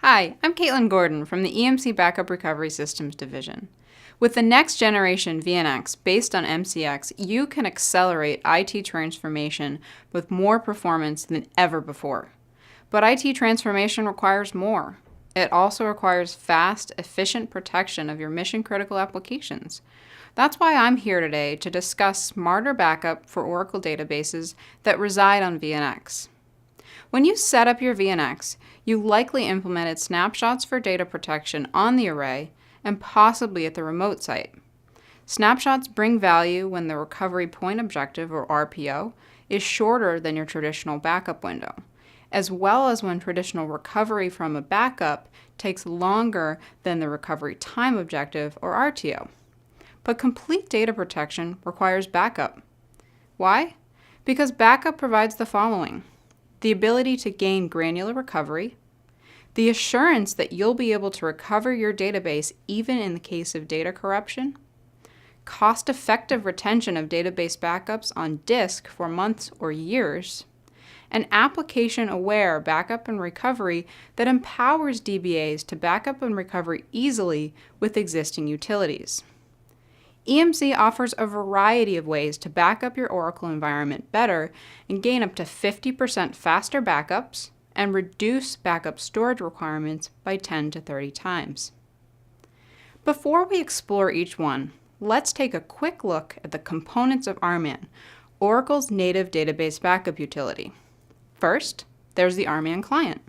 Hi, I'm Caitlin Gordon from the EMC Backup Recovery Systems Division. With the Next Generation VNX based on MCX, you can accelerate IT transformation with more performance than ever before. But IT transformation requires more. It also requires fast, efficient protection of your mission-critical applications. That's why I'm here today to discuss smarter backup for Oracle databases that reside on VNX. When you set up your VNX, you likely implemented snapshots for data protection on the array and possibly at the remote site. Snapshots bring value when the recovery point objective, or RPO, is shorter than your traditional backup window, as well as when traditional recovery from a backup takes longer than the recovery time objective, or RTO. But complete data protection requires backup. Why? Because backup provides the following: the ability to gain granular recovery, the assurance that you'll be able to recover your database even in the case of data corruption, cost-effective retention of database backups on disk for months or years, and application-aware backup and recovery that empowers DBAs to backup and recover easily with existing utilities. EMC offers a variety of ways to back up your Oracle environment better and gain up to 50% faster backups and reduce backup storage requirements by 10 to 30 times. Before we explore each one, let's take a quick look at the components of RMAN, Oracle's native database backup utility. First, there's the RMAN client.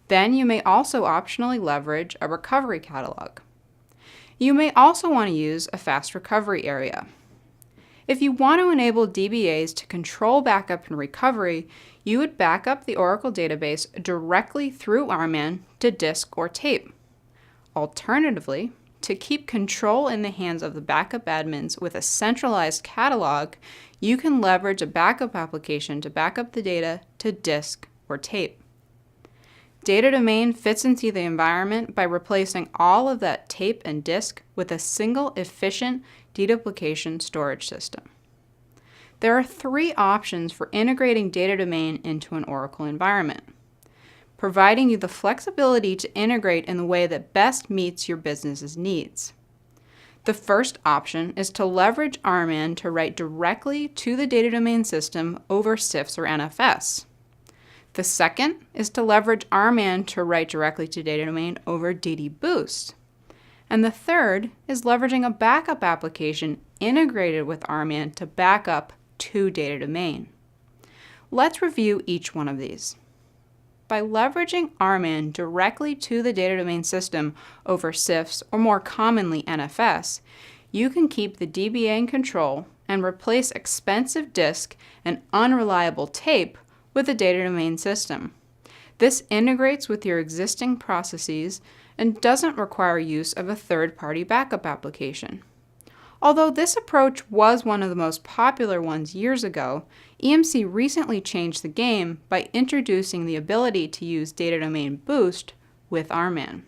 Then you may also optionally leverage a recovery catalog. You may also want to use a fast recovery area. If you want to enable DBAs to control backup and recovery, you would back up the Oracle database directly through RMAN to disk or tape. Alternatively, to keep control in the hands of the backup admins with a centralized catalog, you can leverage a backup application to back up the data to disk or tape. Data domain fits into the environment by replacing all of that tape and disk with a single efficient deduplication storage system. There are three options for integrating data domain into an Oracle environment, providing you the flexibility to integrate in the way that best meets your business's needs. The first option is to leverage RMAN to write directly to the data domain system over CIFS or NFS. The second is to leverage RMAN to write directly to data domain over DDBoost. And the third is leveraging a backup application integrated with RMAN to back up to data domain. Let's review each one of these. By leveraging RMAN directly to the data domain system over CIFS, or more commonly NFS, you can keep the DBA in control and replace expensive disk and unreliable tape with the data domain system. This integrates with your existing processes and doesn't require use of a third-party backup application. Although this approach was one of the most popular ones years ago, EMC recently changed the game by introducing the ability to use data domain boost with RMAN.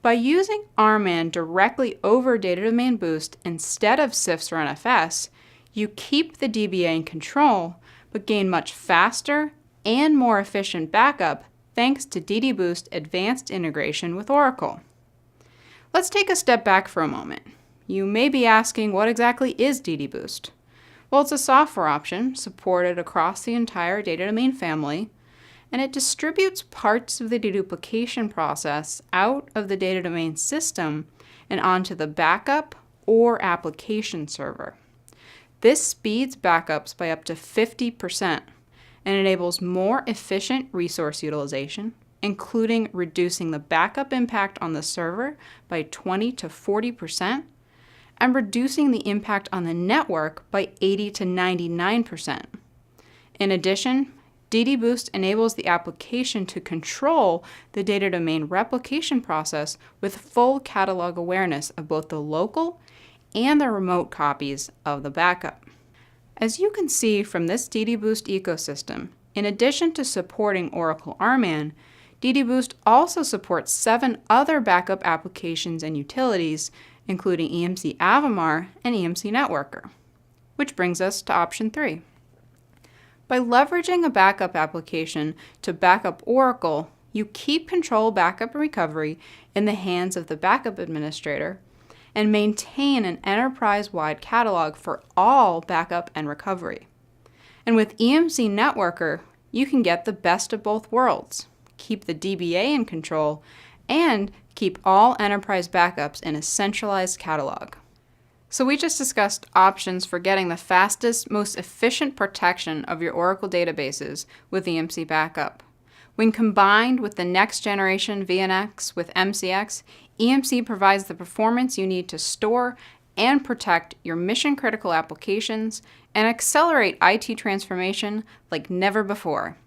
By using RMAN directly over data domain boost instead of CIFS or NFS, you keep the DBA in control but gain much faster and more efficient backup thanks to DDBoost advanced integration with Oracle. Let's take a step back for a moment. You may be asking, what exactly is DDBoost? Well, it's a software option supported across the entire data domain family, and it distributes parts of the deduplication process out of the data domain system and onto the backup or application server. This speeds backups by up to 50% and enables more efficient resource utilization, including reducing the backup impact on the server by 20 to 40% and reducing the impact on the network by 80 to 99%. In addition, DDBoost enables the application to control the data domain replication process with full catalog awareness of both the local and the remote copies of the backup. As you can see from this DDBoost ecosystem, in addition to supporting Oracle RMAN, DDBoost also supports 7 other backup applications and utilities, including EMC Avamar and EMC Networker. Which brings us to option 3. By leveraging a backup application to back up Oracle, you keep control backup and recovery in the hands of the backup administrator and maintain an enterprise-wide catalog for all backup and recovery. And with EMC Networker, you can get the best of both worlds, keep the DBA in control, and keep all enterprise backups in a centralized catalog. So we just discussed options for getting the fastest, most efficient protection of your Oracle databases with EMC Backup. When combined with the Next Generation VNX with MCX, EMC provides the performance you need to store and protect your mission-critical applications and accelerate IT transformation like never before.